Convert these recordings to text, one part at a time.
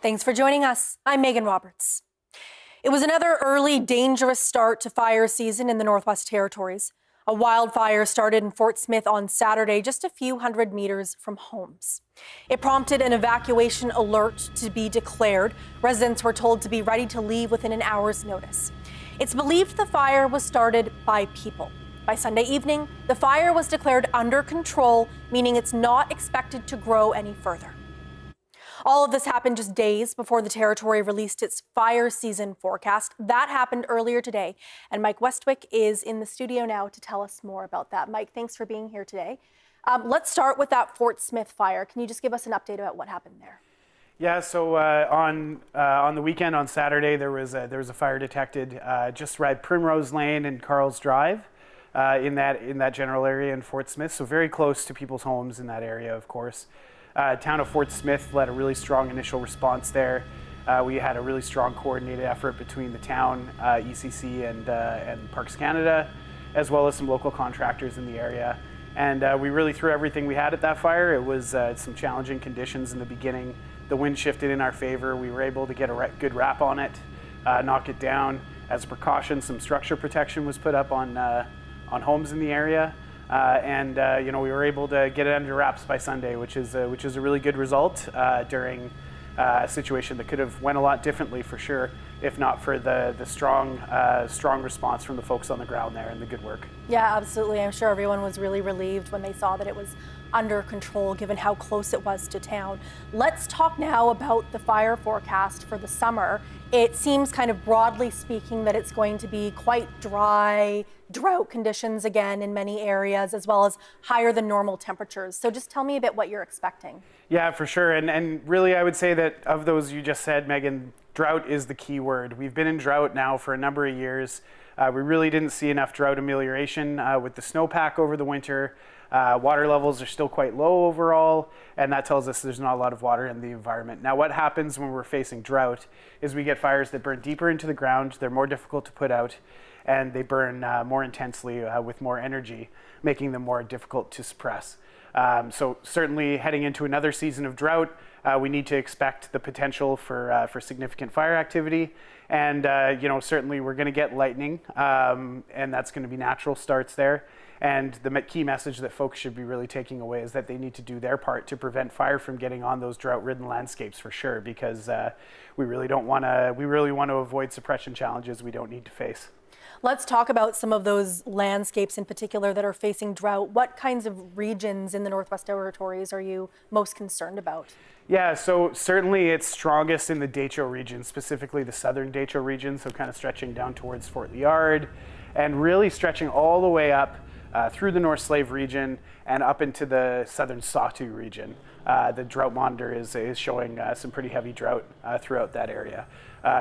Thanks for joining us. I'm Megan Roberts. It was another early, dangerous start to fire season in the Northwest Territories. A wildfire started in Fort Smith on Saturday, just a few hundred meters from homes. It prompted an evacuation alert to be declared. Residents were told to be ready to leave within an hour's notice. It's believed the fire was started by people. By Sunday evening, the fire was declared under control, meaning it's not expected to grow any further. All of this happened just days before the Territory released its fire season forecast. That happened earlier today, and Mike Westwick is in the studio now to tell us more about that. Mike, thanks for being here today. Let's start with that Fort Smith fire. Can you just give us an update about what happened there? Yeah, so on the weekend, on Saturday, there was a fire detected just right Primrose Lane and Carl's Drive in that general area in Fort Smith, so very close to people's homes in that area, of course. Town of Fort Smith led a really strong initial response there. We had a really strong coordinated effort between the town, ECC, and Parks Canada, as well as some local contractors in the area. And we really threw everything we had at that fire. It was some challenging conditions in the beginning. The wind shifted in our favor. We were able to get a good wrap on it, knock it down. As a precaution, some structure protection was put up on homes in the area. We were able to get it under wraps by Sunday, which is a really good result during a situation that could have went a lot differently for sure, if not for the strong response from the folks on the ground there and the good work. Yeah, absolutely. I'm sure everyone was really relieved when they saw that it was under control, given how close it was to town. Let's talk now about the fire forecast for the summer. It seems, kind of broadly speaking, that it's going to be quite dry, drought conditions again in many areas, as well as higher than normal temperatures. So just tell me a bit what you're expecting. Yeah, for sure. And really, I would say that of those you just said, Megan, drought is the key word. We've been in drought now for a number of years. We really didn't see enough drought amelioration with the snowpack over the winter. Water levels are still quite low overall, and that tells us there's not a lot of water in the environment. Now, what happens when we're facing drought is we get fires that burn deeper into the ground. They're more difficult to put out, and they burn more intensely with more energy, making them more difficult to suppress. So certainly heading into another season of drought, we need to expect the potential for significant fire activity. And certainly we're going to get lightning, and that's going to be natural starts there. And the key message that folks should be really taking away is that they need to do their part to prevent fire from getting on those drought-ridden landscapes for sure, because we really want to avoid suppression challenges we don't need to face. Let's talk about some of those landscapes in particular that are facing drought. What kinds of regions in the Northwest Territories are you most concerned about? Yeah, so certainly it's strongest in the Decho region, specifically the southern Decho region, so kind of stretching down towards Fort Liard and really stretching all the way up through the North Slave region and up into the southern Sawtooth region. The drought monitor is showing some pretty heavy drought throughout that area.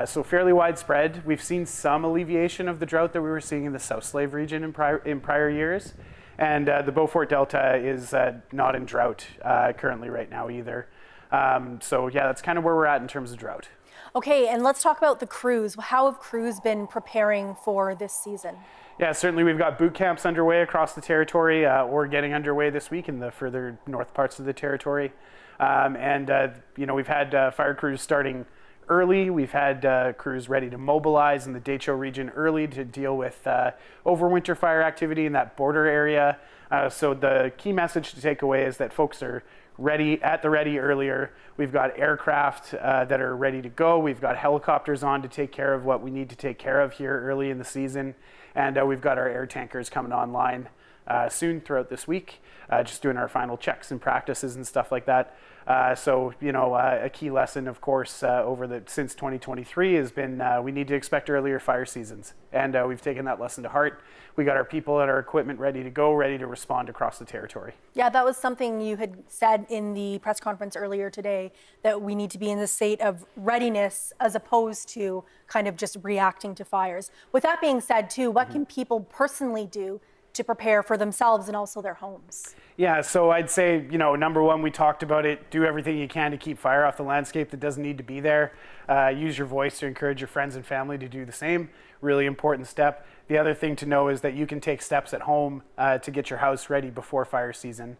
So fairly widespread. We've seen some alleviation of the drought that we were seeing in the South Slave region in prior years. And the Beaufort Delta is not in drought currently right now either. So yeah, that's kind of where we're at in terms of drought. Okay, and let's talk about the crews. How have crews been preparing for this season? Yeah, certainly we've got boot camps underway across the territory or getting underway this week in the further north parts of the territory. We've had fire crews starting early. We've had crews ready to mobilize in the Decho region early to deal with overwinter fire activity in that border area. So the key message to take away is that folks are at the ready earlier. We've got aircraft that are ready to go. We've got helicopters on to take care of what we need to take care of here early in the season. And we've got our air tankers coming online soon throughout this week, just doing our final checks and practices and stuff like that. A key lesson, of course, since 2023 has been we need to expect earlier fire seasons. And we've taken that lesson to heart. We got our people and our equipment ready to go, ready to respond across the territory. Yeah, that was something you had said in the press conference earlier today, that we need to be in the state of readiness as opposed to kind of just reacting to fires. With that being said, too, what can people personally do to prepare for themselves and also their homes? Yeah, so I'd say, number one, we talked about it. Do everything you can to keep fire off the landscape that doesn't need to be there. Use your voice to encourage your friends and family to do the same. Really important step. The other thing to know is that you can take steps at home to get your house ready before fire season.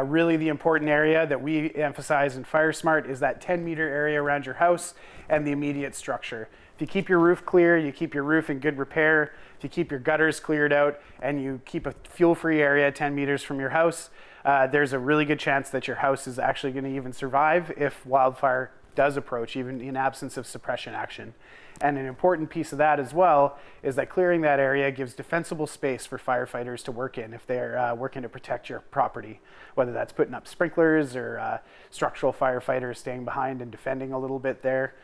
Really the important area that we emphasize in Fire Smart is that 10-meter area around your house and the immediate structure. If you keep your roof clear, you keep your roof in good repair, if you keep your gutters cleared out, and you keep a fuel-free area 10 meters from your house, there's a really good chance that your house is actually going to even survive if wildfire does approach, even in absence of suppression action. And an important piece of that as well is that clearing that area gives defensible space for firefighters to work in if they're working to protect your property, whether that's putting up sprinklers or structural firefighters staying behind and defending a little bit there.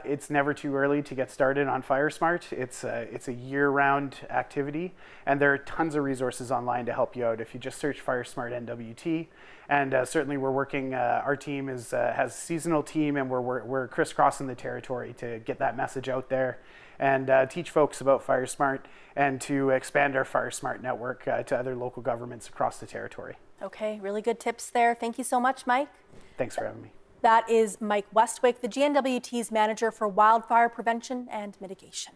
It's never too early to get started on Fire Smart. It's a year-round activity, and there are tons of resources online to help you out. If you just search Fire Smart NWT, and certainly we're working, our team has a seasonal team, and we're crisscrossing the territory to get that message out there and teach folks about Fire Smart and to expand our Fire Smart network to other local governments across the territory. Okay, really good tips there. Thank you so much, Mike. Thanks for having me. That is Mike Westwick, the GNWT's manager for wildfire prevention and mitigation.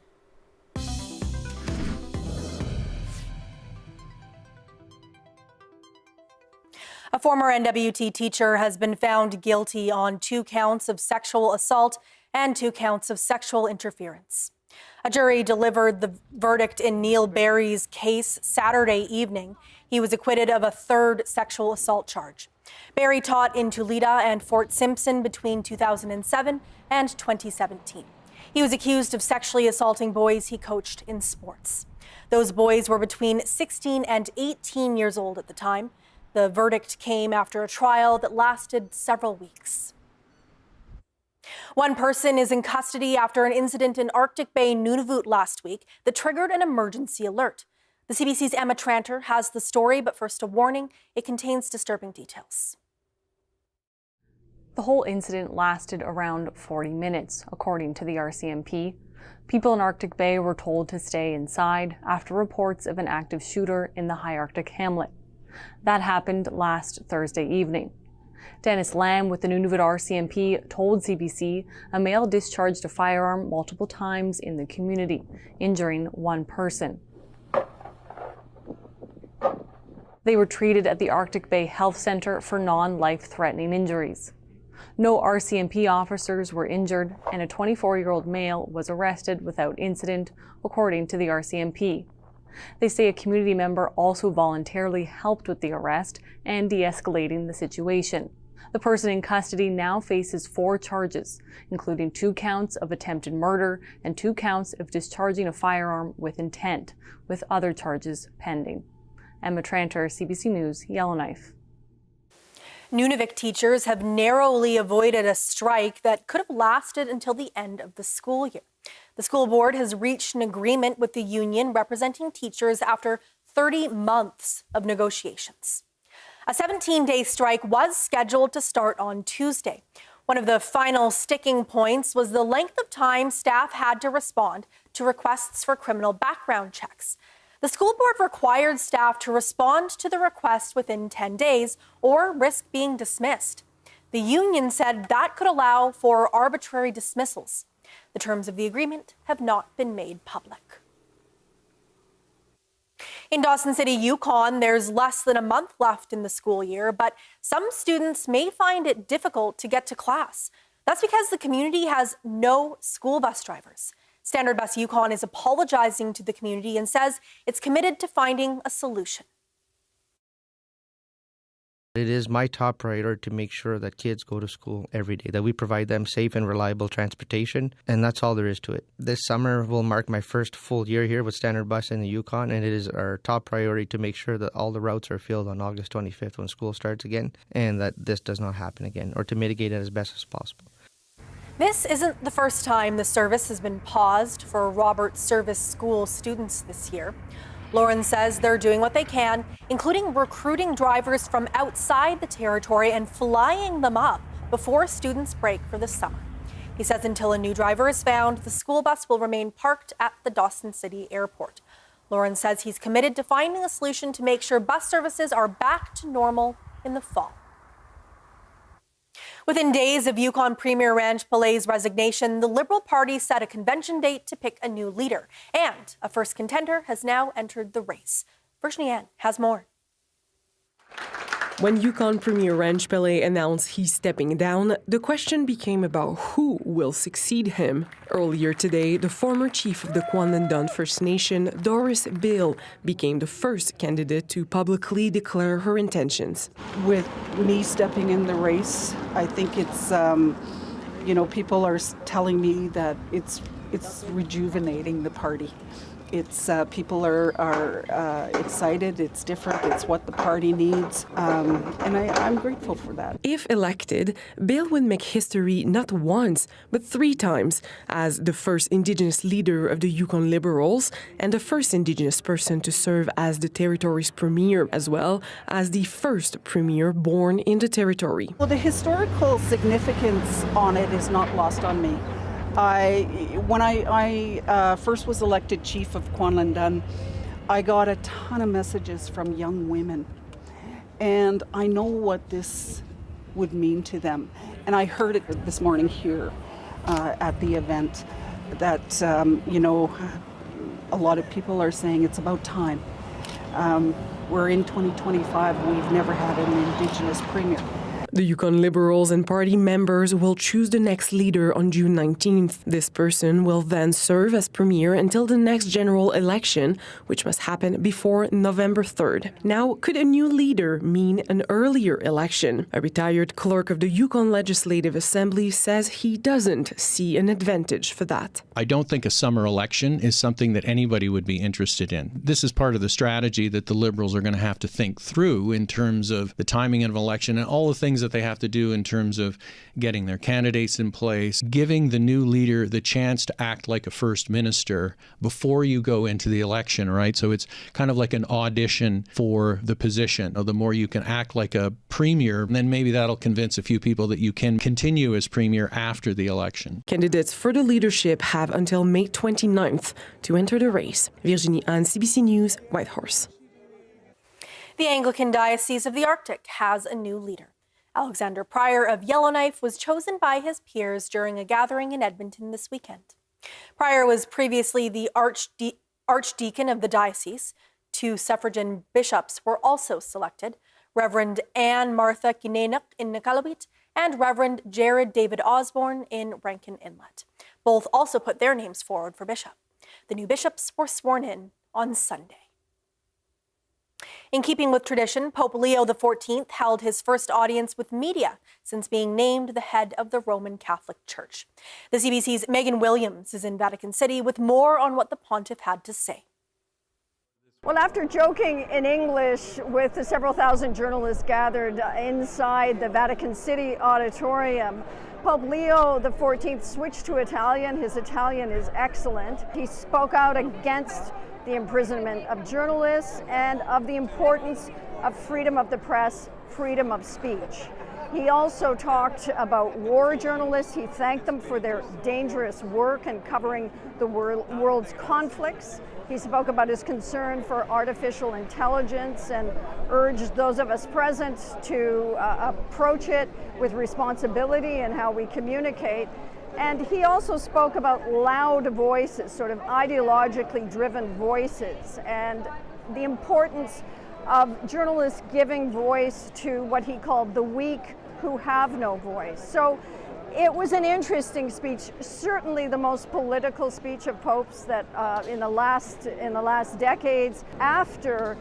A former NWT teacher has been found guilty on 2 counts of sexual assault and 2 counts of sexual interference. A jury delivered the verdict in Neil Barry's case Saturday evening. He was acquitted of a 3rd sexual assault charge. Barry taught in Tulita and Fort Simpson between 2007 and 2017. He was accused of sexually assaulting boys he coached in sports. Those boys were between 16 and 18 years old at the time. The verdict came after a trial that lasted several weeks. One person is in custody after an incident in Arctic Bay, Nunavut last week that triggered an emergency alert. The CBC's Emma Tranter has the story, but first a warning, it contains disturbing details. The whole incident lasted around 40 minutes, according to the RCMP. People in Arctic Bay were told to stay inside after reports of an active shooter in the high Arctic hamlet. That happened last Thursday evening. Dennis Lamb with the Nunavut RCMP told CBC a male discharged a firearm multiple times in the community, injuring 1 person. They were treated at the Arctic Bay Health Center for non-life-threatening injuries. No RCMP officers were injured, and a 24-year-old male was arrested without incident, according to the RCMP. They say a community member also voluntarily helped with the arrest and de-escalating the situation. The person in custody now faces 4 charges, including 2 counts of attempted murder and 2 counts of discharging a firearm with intent, with other charges pending. Emma Tranter, CBC News, Yellowknife. Nunavut teachers have narrowly avoided a strike that could have lasted until the end of the school year. The school board has reached an agreement with the union representing teachers after 30 months of negotiations. A 17-day strike was scheduled to start on Tuesday. One of the final sticking points was the length of time staff had to respond to requests for criminal background checks. The school board required staff to respond to the request within 10 days or risk being dismissed. The union said that could allow for arbitrary dismissals. The terms of the agreement have not been made public. In Dawson City, Yukon, there's less than a month left in the school year, but some students may find it difficult to get to class. That's because the community has no school bus drivers. Standard Bus Yukon is apologizing to the community and says it's committed to finding a solution. It is my top priority to make sure that kids go to school every day, that we provide them safe and reliable transportation, and that's all there is to it. This summer will mark my first full year here with Standard Bus in the Yukon, and it is our top priority to make sure that all the routes are filled on August 25th when school starts again, and that this does not happen again, or to mitigate it as best as possible. This isn't the first time the service has been paused for Robert Service School students this year. Lauren says they're doing what they can, including recruiting drivers from outside the territory and flying them up before students break for the summer. He says until a new driver is found, the school bus will remain parked at the Dawson City Airport. Lauren says he's committed to finding a solution to make sure bus services are back to normal in the fall. Within days of Yukon Premier Ranj Pilay's resignation, the Liberal Party set a convention date to pick a new leader, and a first contender has now entered the race. Virginie Ann has more. When Yukon Premier Ranj Pillay announced he's stepping down, the question became about who will succeed him. Earlier today, the former chief of the Kwandandun First Nation, Doris Bill, became the first candidate to publicly declare her intentions. With me stepping in the race, I think it's, people are telling me that it's rejuvenating the party. It's people are excited. It's different. It's what the party needs, and I'm grateful for that. If elected, Bill would make history not once but 3 times as the first Indigenous leader of the Yukon Liberals and the first Indigenous person to serve as the territory's premier, as well as the first premier born in the territory. Well, the historical significance on it is not lost on me. When I first was elected chief of Kwandandun, I got a ton of messages from young women, and I know what this would mean to them. And I heard it this morning here at the event that, a lot of people are saying it's about time. We're in 2025, we've never had an Indigenous premier. The Yukon Liberals and party members will choose the next leader on June 19th. This person will then serve as premier until the next general election, which must happen before November 3rd. Now, could a new leader mean an earlier election? A retired clerk of the Yukon Legislative Assembly says he doesn't see an advantage for that. I don't think a summer election is something that anybody would be interested in. This is part of the strategy that the Liberals are going to have to think through in terms of the timing of an election and all the things that they have to do in terms of getting their candidates in place, giving the new leader the chance to act like a first minister before you go into the election, right? So it's kind of like an audition for the position. The more you can act like a premier, then maybe that'll convince a few people that you can continue as premier after the election. Candidates for the leadership have until May 29th to enter the race. Virginie Ann, CBC News, Whitehorse. The Anglican Diocese of the Arctic has a new leader. Alexander Pryor of Yellowknife was chosen by his peers during a gathering in Edmonton this weekend. Pryor was previously the archdeacon of the diocese. 2 suffragan bishops were also selected, Reverend Anne Martha Kinenuk in Niqaluit and Reverend Jared David Osborne in Rankin Inlet. Both also put their names forward for bishop. The new bishops were sworn in on Sunday. In keeping with tradition, Pope Leo XIV held his first audience with media since being named the head of the Roman Catholic Church. The CBC's Megan Williams is in Vatican City with more on what the pontiff had to say. Well, after joking in English with the several thousand journalists gathered inside the Vatican City auditorium, Pope Leo XIV switched to Italian. His Italian is excellent. He spoke out against the imprisonment of journalists and of the importance of freedom of the press, freedom of speech. He also talked about war journalists. He thanked them for their dangerous work in covering the world's conflicts. He spoke about his concern for artificial intelligence and urged those of us present to approach it with responsibility in how we communicate. And he also spoke about loud voices, sort of ideologically driven voices, and the importance of journalists giving voice to what he called the weak who have no voice. So it was an interesting speech, certainly the most political speech of popes that in the last decades. After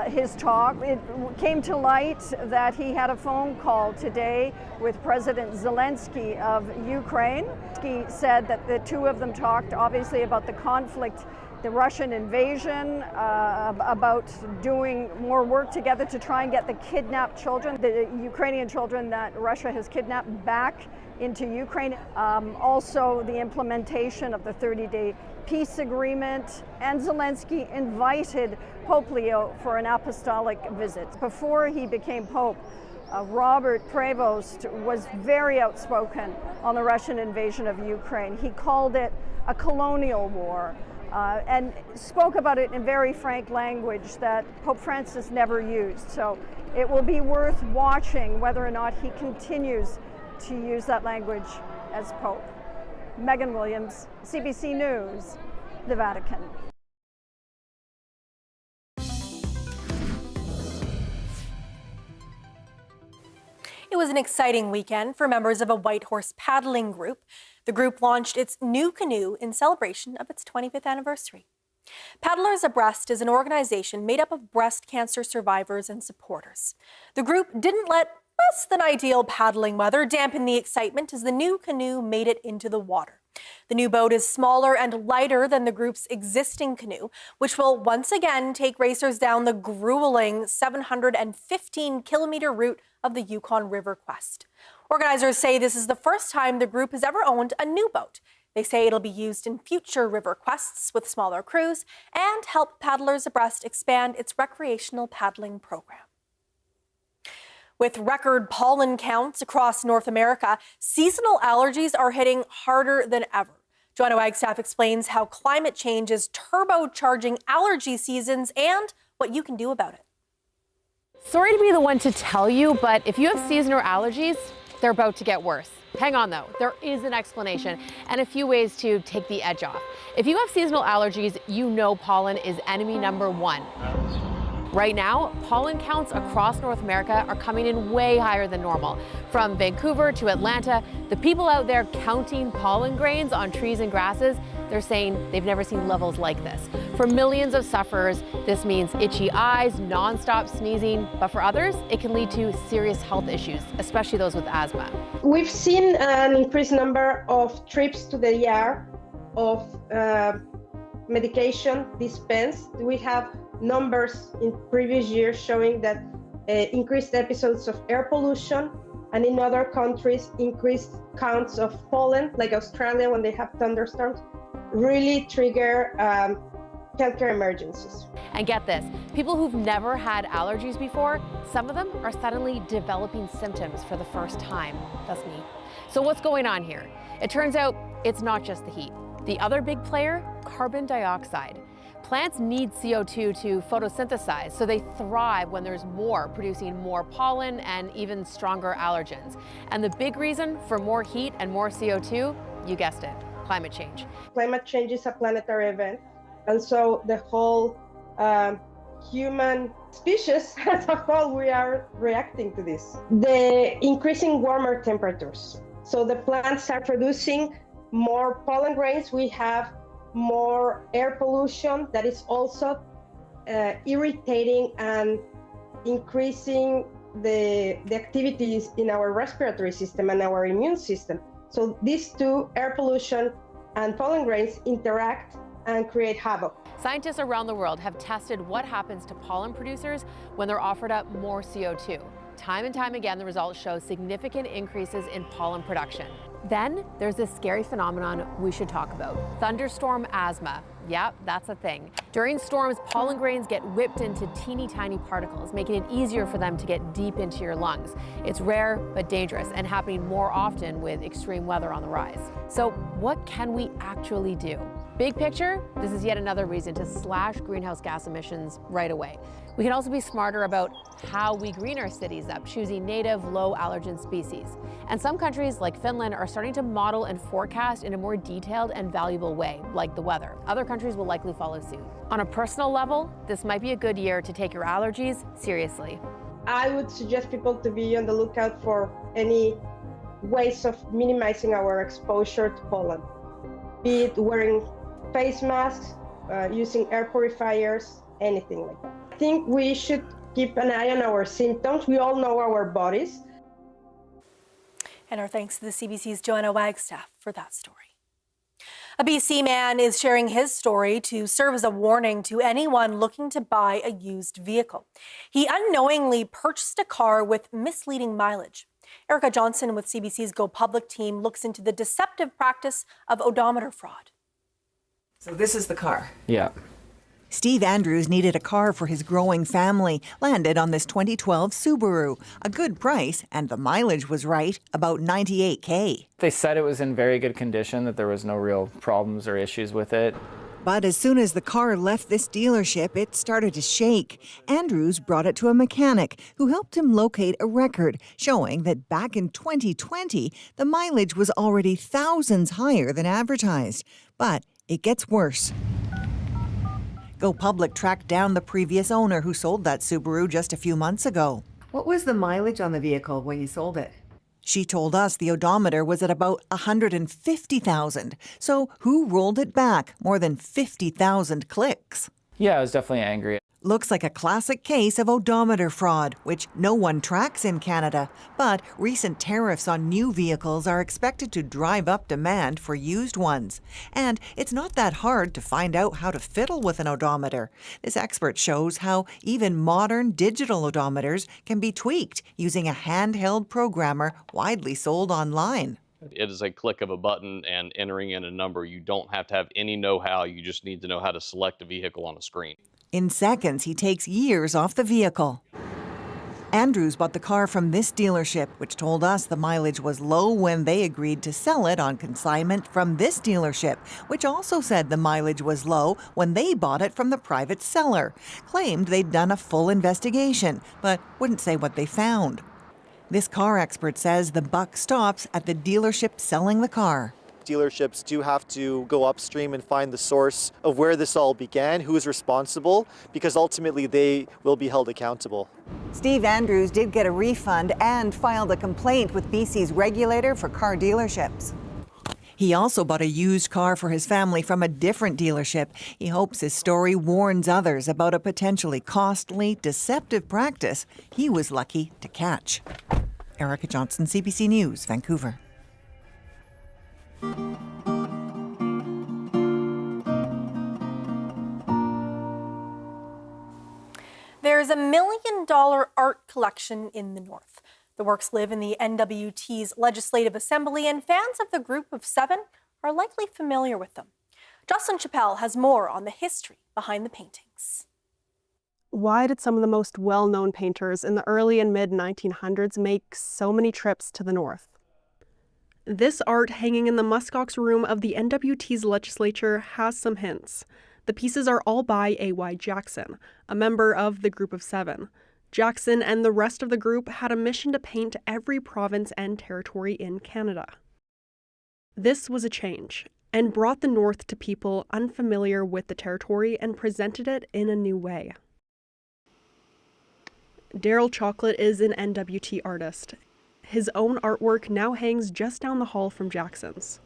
his talk, it came to light that he had a phone call today with President Zelensky of Ukraine. He said that the two of them talked obviously about the conflict, the Russian invasion, about doing more work together to try and get the kidnapped children, the Ukrainian children that Russia has kidnapped, back into Ukraine. Also the implementation of the 30-day peace agreement, and Zelensky invited Pope Leo for an apostolic visit. Before he became Pope, Robert Prevost was very outspoken on the Russian invasion of Ukraine. He called it a colonial war. and spoke about it in very frank language that Pope Francis never used. So it will be worth watching whether or not he continues to use that language as Pope. Megan Williams, CBC News, the Vatican. It was an exciting weekend for members of a whitehorse paddling group. The group launched its new canoe in celebration of its 25th anniversary. Paddlers Abreast is an organization made up of breast cancer survivors and supporters. The group didn't let less than ideal paddling weather dampen the excitement as the new canoe made it into the water. The new boat is smaller and lighter than the group's existing canoe, which will once again take racers down the grueling 715-kilometer route of the Yukon River Quest. Organizers say this is the first time the group has ever owned a new boat. They say it'll be used in future river quests with smaller crews and help Paddlers Abreast expand its recreational paddling program. With record pollen counts across North America, seasonal allergies are hitting harder than ever. Joanna Wagstaff explains how climate change is turbocharging allergy seasons and what you can do about it. Sorry to be the one to tell you, but if you have seasonal allergies, they're about to get worse. Hang on though, there is an explanation and a few ways to take the edge off. If you have seasonal allergies, you know pollen is enemy number one. Right now, pollen counts across North America are coming in way higher than normal. From Vancouver to Atlanta, the people out there counting pollen grains on trees and grasses, they're saying they've never seen levels like this. For millions of sufferers, this means itchy eyes, nonstop sneezing, but for others, it can lead to serious health issues, especially those with asthma. We've seen an increased number of trips to the ER of medication dispensed. We have numbers in previous years showing that increased episodes of air pollution, and in other countries increased counts of pollen, like Australia when they have thunderstorms, really trigger healthcare emergencies. And get this, people who've never had allergies before, some of them are suddenly developing symptoms for the first time. That's me. So what's going on here? It turns out it's not just the heat. The other big player, carbon dioxide. Plants need CO2 to photosynthesize, so they thrive when there's more, producing more pollen and even stronger allergens. And the big reason for more heat and more CO2, you guessed it, climate change. Climate change is a planetary event, and so the whole human species as a whole, we are reacting to this. The increasing warmer temperatures. So the plants are producing more pollen grains. We have more air pollution that is also irritating and increasing the activities in our respiratory system and our immune system. So these two, air pollution and pollen grains, interact and create havoc. Scientists around the world have tested what happens to pollen producers when they're offered up more CO2. Time and time again, the results show significant increases in pollen production. Then there's this scary phenomenon we should talk about, thunderstorm asthma. Yep, that's a thing. During storms, pollen grains get whipped into teeny tiny particles, making it easier for them to get deep into your lungs. It's rare but dangerous and happening more often with extreme weather on the rise. So what can we actually do? Big picture, this is yet another reason to slash greenhouse gas emissions right away. We can also be smarter about how we green our cities up, choosing native, low allergen species. And some countries like Finland are starting to model and forecast in a more detailed and valuable way, like the weather. Other countries will likely follow suit. On a personal level, this might be a good year to take your allergies seriously. I would suggest people to be on the lookout for any ways of minimizing our exposure to pollen, be it wearing face masks, using air purifiers, anything like that. I think we should keep an eye on our symptoms. We all know our bodies. And our thanks to the CBC's Joanna Wagstaff for that story. A BC man is sharing his story to serve as a warning to anyone looking to buy a used vehicle. He unknowingly purchased a car with misleading mileage. Erica Johnson with CBC's Go Public team looks into the deceptive practice of odometer fraud. So this is the car. Yeah. Steve Andrews needed a car for his growing family, landed on this 2012 Subaru. A good price, and the mileage was right, about 98K. They said it was in very good condition, that there was no real problems or issues with it. But as soon as the car left this dealership, it started to shake. Andrews brought it to a mechanic who helped him locate a record showing that back in 2020, the mileage was already thousands higher than advertised. But it gets worse. Go Public tracked down the previous owner who sold that Subaru just a few months ago. What was the mileage on the vehicle when you sold it? She told us the odometer was at about 150,000. So who rolled it back? More than 50,000 clicks. Yeah, I was definitely angry. Looks like a classic case of odometer fraud, which no one tracks in Canada. But recent tariffs on new vehicles are expected to drive up demand for used ones. And it's not that hard to find out how to fiddle with an odometer. This expert shows how even modern digital odometers can be tweaked using a handheld programmer widely sold online. It is a click of a button and entering in a number. You don't have to have any know-how. You just need to know how to select a vehicle on a screen. In seconds, he takes years off the vehicle. Andrews bought the car from this dealership, which told us the mileage was low when they agreed to sell it on consignment from this dealership, which also said the mileage was low when they bought it from the private seller. Claimed they'd done a full investigation, but wouldn't say what they found. This car expert says the buck stops at the dealership selling the car. Dealerships do have to go upstream and find the source of where this all began, who is responsible, because ultimately they will be held accountable. Steve Andrews did get a refund and filed a complaint with BC's regulator for car dealerships. He also bought a used car for his family from a different dealership. He hopes his story warns others about a potentially costly, deceptive practice he was lucky to catch. Erica Johnson, CBC News, Vancouver. There's a $1 million art collection in the North. The works live in the NWT's Legislative Assembly, and fans of the Group of Seven are likely familiar with them. Jocelyn Chappelle has more on the history behind the paintings. Why did some of the most well-known painters in the early and mid-1900s make so many trips to the North? This art hanging in the muskox room of the NWT's legislature has some hints. The pieces are all by A.Y. Jackson, a member of the Group of Seven. Jackson and the rest of the group had a mission to paint every province and territory in Canada. This was a change, and brought the North to people unfamiliar with the territory and presented it in a new way. Daryl Chocolate is an NWT artist. His own artwork now hangs just down the hall from Jackson's.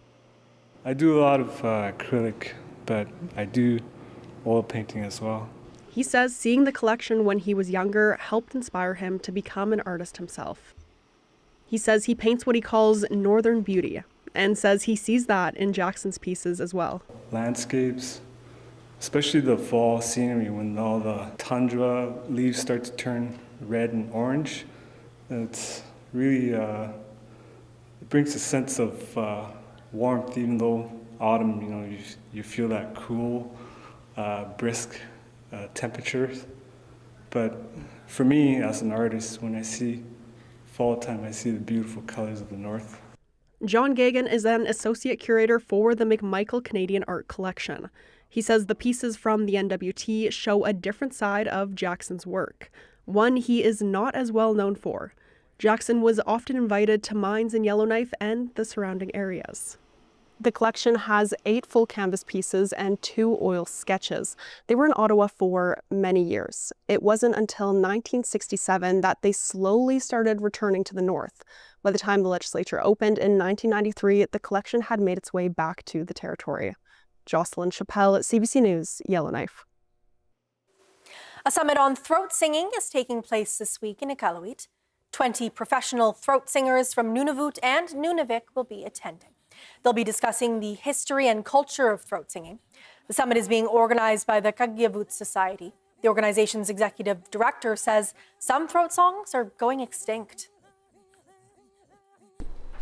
I do a lot of acrylic, but I do oil painting as well. He says seeing the collection when he was younger helped inspire him to become an artist himself. He says he paints what he calls northern beauty, and says he sees that in Jackson's pieces as well. Landscapes, especially the fall scenery when all the tundra leaves start to turn red and orange. It's really, it brings a sense of warmth, even though autumn, you feel that cool, brisk temperatures. But for me, as an artist, when I see fall time, I see the beautiful colors of the North. John Gagan is an associate curator for the McMichael Canadian Art Collection. He says the pieces from the NWT show a different side of Jackson's work, one he is not as well known for. Jackson was often invited to mines in Yellowknife and the surrounding areas. The collection has 8 full canvas pieces and 2 oil sketches. They were in Ottawa for many years. It wasn't until 1967 that they slowly started returning to the North. By the time the legislature opened in 1993, the collection had made its way back to the territory. Jocelyn Chappelle at CBC News, Yellowknife. A summit on throat singing is taking place this week in Iqaluit. 20 professional throat singers from Nunavut and Nunavik will be attending. They'll be discussing the history and culture of throat singing. The summit is being organized by the Qagyavut Society. The organization's executive director says some throat songs are going extinct.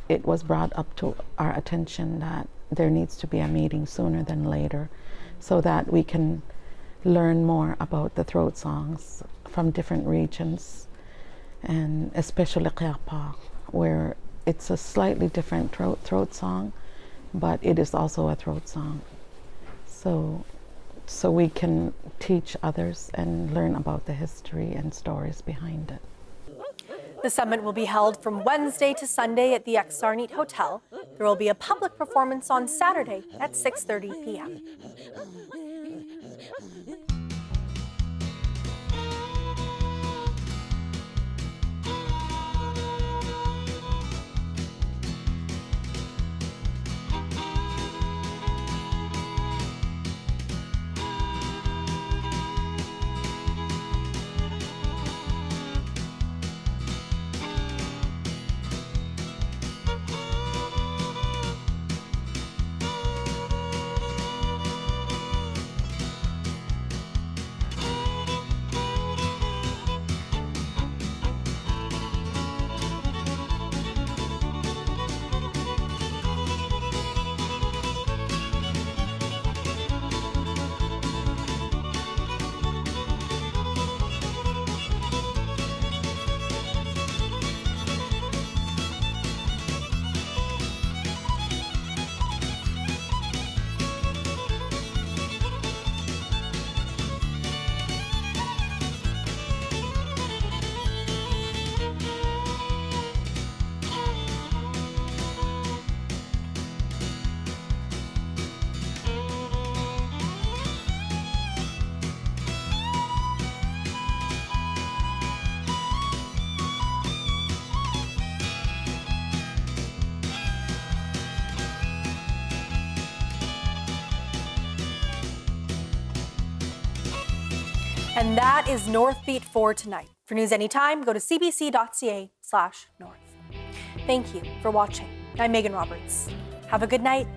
It was brought up to our attention that there needs to be a meeting sooner than later so that we can learn more about the throat songs from different regions, and especially Qiapa, where it's a slightly different throat song, but it is also a throat song. So so we can teach others and learn about the history and stories behind it. The summit will be held from Wednesday to Sunday at the Sarnit Hotel. There will be a public performance on Saturday at 6:30 p.m. And that is Northbeat for tonight. For news anytime, go to cbc.ca/north. Thank you for watching. I'm Megan Roberts. Have a good night